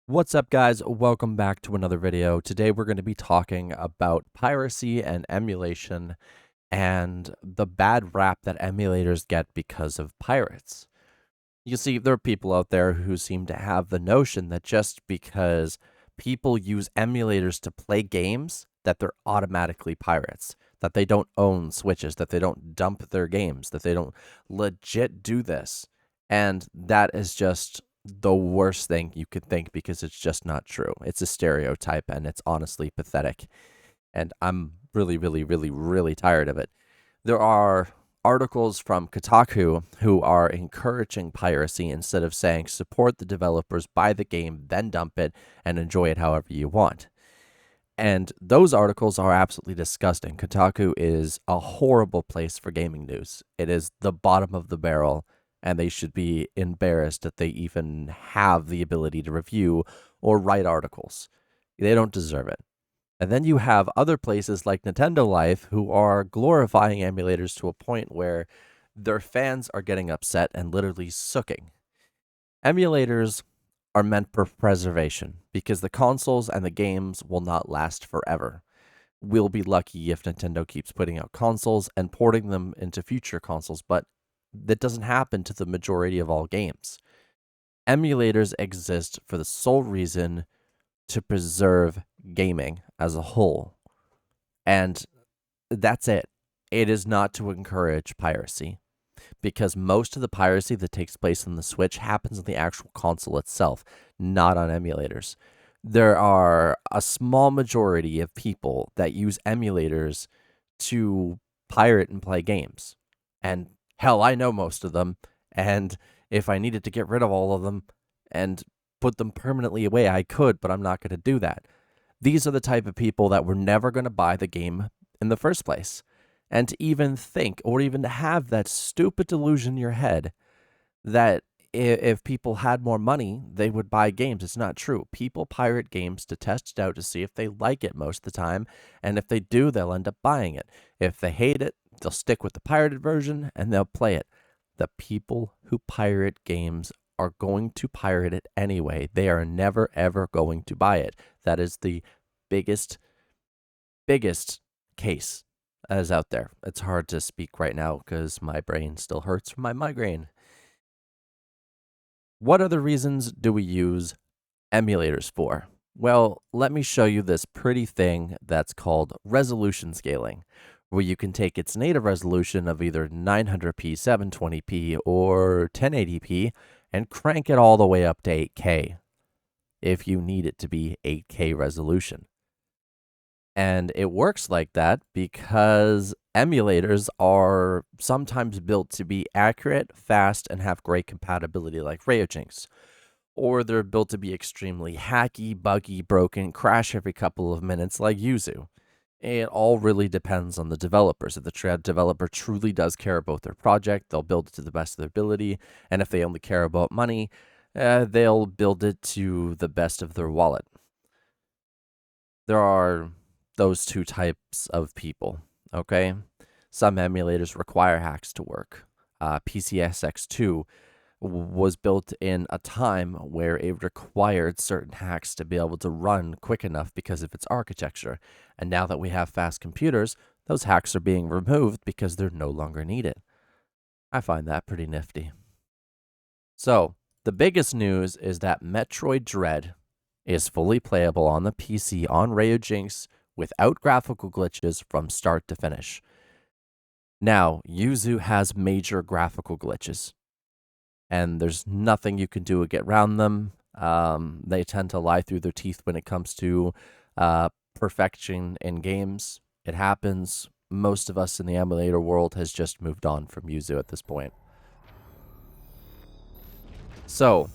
What's up, guys? Welcome back to another video. Today we're going to be talking about piracy and emulation and the bad rap that emulators get because of pirates. You see, there are people out there who seem to have the notion that just because people use emulators to play games, that they're automatically pirates, that they don't own Switches, that they don't dump their games, that they don't legit do this. And that is just the worst thing you could think because it's just not true. It's a stereotype and it's honestly pathetic. And I'm really tired of it. There are articles from Kotaku who are encouraging piracy instead of saying support the developers, buy the game, then dump it, and enjoy it however you want. And those articles are absolutely disgusting. Kotaku is a horrible place for gaming news. It is the bottom of the barrel, and they should be embarrassed that they even have the ability to review or write articles. They don't deserve it. And then you have other places like Nintendo Life who are glorifying emulators to a point where their fans are getting upset and literally sooking. Emulators are meant for preservation because the consoles and the games will not last forever. We'll be lucky if Nintendo keeps putting out consoles and porting them into future consoles, but that doesn't happen to the majority of all games. Emulators exist for the sole reason to preserve gaming as a whole. And that's it. It is not to encourage piracy, because most of the piracy that takes place on the Switch happens on the actual console itself, not on emulators. There are a small majority of people that use emulators to pirate and play games. And hell, I know most of them. And if I needed to get rid of all of them and put them permanently away, I could, but I'm not going to do that. These are the type of people that were never going to buy the game in the first place. And to even think, or even to have that stupid delusion in your head that if people had more money, they would buy games. It's not true. People pirate games to test it out to see if they like it most of the time. And if they do, they'll end up buying it. If they hate it, they'll stick with the pirated version and they'll play it. The people who pirate games are going to pirate it anyway. They are never, ever going to buy it. That is the biggest case that is out there. It's hard to speak right now because my brain still hurts from my migraine. What other reasons do we use emulators for? Well, let me show you this pretty thing that's called resolution scaling, where you can take its native resolution of either 900p, 720p, or 1080p and crank it all the way up to 8K if you need it to be 8K resolution. And it works like that because emulators are sometimes built to be accurate, fast, and have great compatibility like Ryzen. Or they're built to be extremely hacky, buggy, broken, crash every couple of minutes like Yuzu. It all really depends on the developers. If the developer truly does care about their project, they'll build it to the best of their ability. And if they only care about money, they'll build it to the best of their wallet. There are those two types of people, okay? Some emulators require hacks to work. PCSX2 was built in a time where it required certain hacks to be able to run quick enough because of its architecture. And now that we have fast computers, those hacks are being removed because they're no longer needed. I find that pretty nifty. So, the biggest news is that Metroid Dread is fully playable on the PC on Ryzen without graphical glitches from start to finish. Now, Yuzu has major graphical glitches, and there's nothing you can do to get around them. They tend to lie through their teeth when it comes to perfection in games. It happens. Most of us in the emulator world has just moved on from Yuzu at this point. So,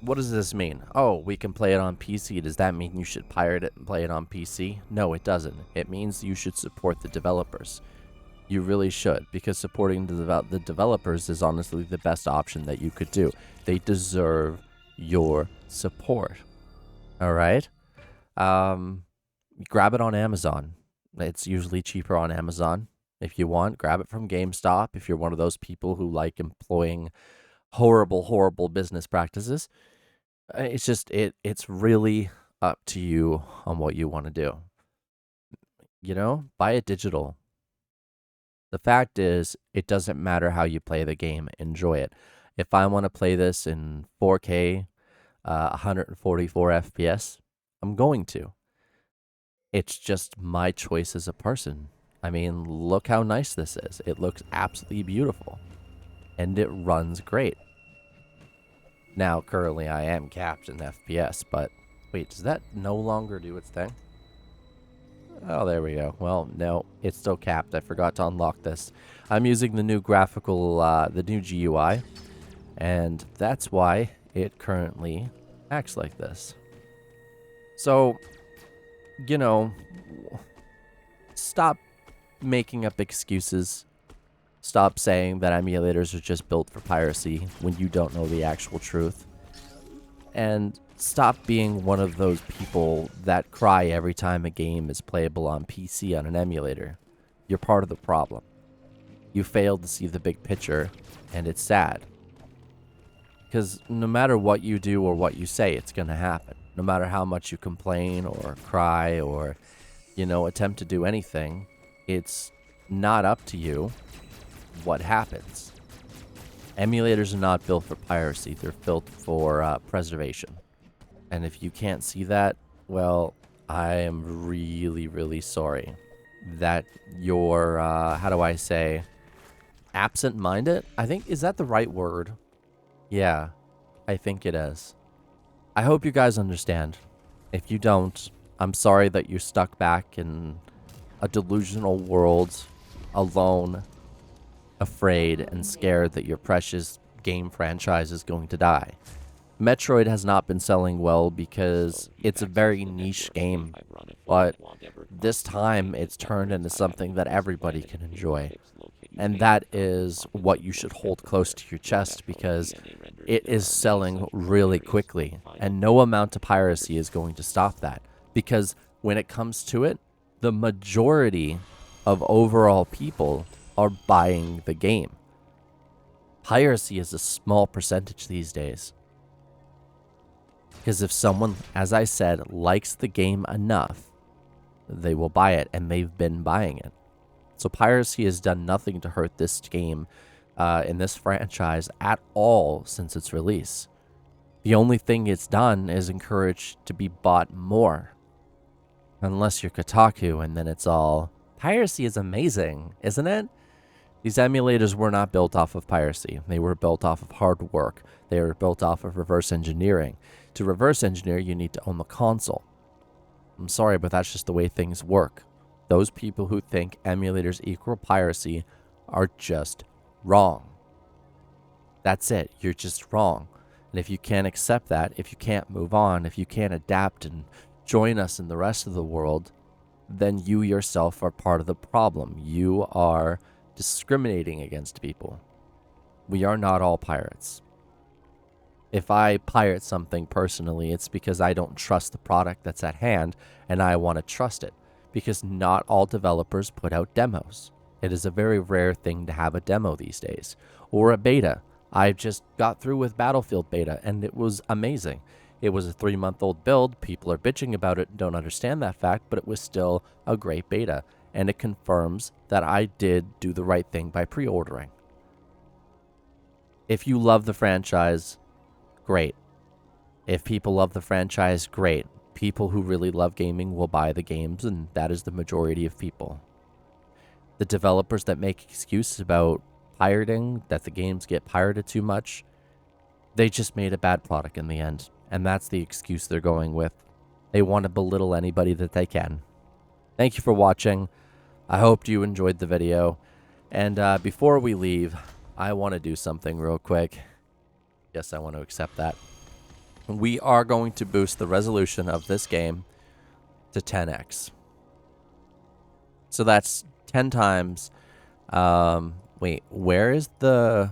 what does this mean? Oh, we can play it on PC. Does that mean you should pirate it and play it on PC? No, it doesn't. It means you should support the developers. You really should, because supporting the developers is honestly the best option that you could do. They deserve your support. All right? Grab it on Amazon. It's usually cheaper on Amazon. If you want, grab it from GameStop. If you're one of those people who like employing horrible business practices, It's just it's really up to you on what you want to do. You know, buy it digital. The fact is, it doesn't matter how you play the game, enjoy it. If I want to play this in 4K, 144 FPS, I'm going to. It's just my choice as a person. I mean, look how nice this is. It looks absolutely beautiful. And it runs great. Now, currently, I am capped in FPS, but wait, does that no longer do its thing? Oh, there we go. Well, no, it's still capped. I forgot to unlock this. I'm using the new the new GUI, and that's why it currently acts like this. So, you know, stop making up excuses. Stop saying that emulators are just built for piracy when you don't know the actual truth. And stop being one of those people that cry every time a game is playable on PC on an emulator. You're part of the problem. You failed to see the big picture, and it's sad. Because no matter what you do or what you say, it's going to happen. No matter how much you complain or cry or, attempt to do anything, it's not up to you what happens. Emulators are not built for piracy. They're built for preservation. And if you can't see that, well, I am really, really sorry that you're, how do I say, absent-minded? Is that the right word? Yeah, I think it is. I hope you guys understand. If you don't, I'm sorry that you're stuck back in a delusional world, alone, afraid and scared that your precious game franchise is going to die. Metroid has not been selling well because it's a very niche game, but this time it's turned into something that everybody can enjoy. And that is what you should hold close to your chest because it is selling really quickly, and no amount of piracy is going to stop that. Because when it comes to it, the majority of overall people are buying the game. Piracy is a small percentage these days. Because if someone, as I said, likes the game enough, they will buy it, and they've been buying it. So piracy has done nothing to hurt this game in this franchise at all since its release. The only thing it's done is encourage to be bought more. Unless you're Kotaku, and then it's all, piracy is amazing, isn't it? These emulators were not built off of piracy. They were built off of hard work. They were built off of reverse engineering. To reverse engineer, you need to own the console. I'm sorry, but that's just the way things work. Those people who think emulators equal piracy are just wrong. That's it. You're just wrong. And if you can't accept that, if you can't move on, if you can't adapt and join us in the rest of the world, then you yourself are part of the problem. You are discriminating against people. We are not all pirates. If I pirate something personally, it's because I don't trust the product that's at hand and I want to trust it. Because not all developers put out demos. It is a very rare thing to have a demo these days. Or a beta. I just got through with Battlefield beta and it was amazing. It was a 3-month-old build. People are bitching about it and don't understand that fact, but it was still a great beta. And it confirms that I did do the right thing by pre-ordering. If you love the franchise, great. If people love the franchise, great. People who really love gaming will buy the games, and that is the majority of people. The developers that make excuses about pirating, that the games get pirated too much, they just made a bad product in the end, and that's the excuse they're going with. They want to belittle anybody that they can. Thank you for watching. I hope you enjoyed the video, and before we leave, I want to do something real quick. Yes, I want to accept that. We are going to boost the resolution of this game to 10x. So that's 10 times. Wait, where is the...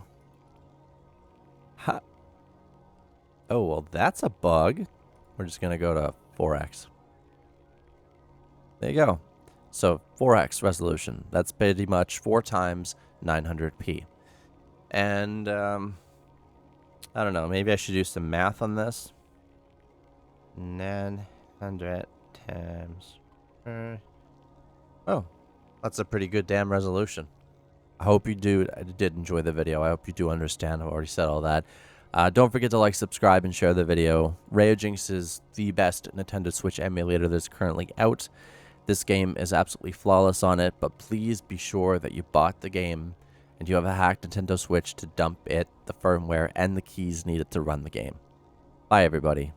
Oh, well, that's a bug. We're just going to go to 4x. There you go. So 4x resolution. That's pretty much 4 times 900p. And... I don't know, maybe I should do some math on this. 900 times. Oh, that's a pretty good damn resolution. I hope you did enjoy the video. I hope you do understand. I've already said all that. Don't forget to like, subscribe, and share the video. Rayojinx is the best Nintendo Switch emulator that's currently out. This game is absolutely flawless on it, but please be sure that you bought the game and you have a hacked Nintendo Switch to dump it, the firmware, and the keys needed to run the game. Bye, everybody.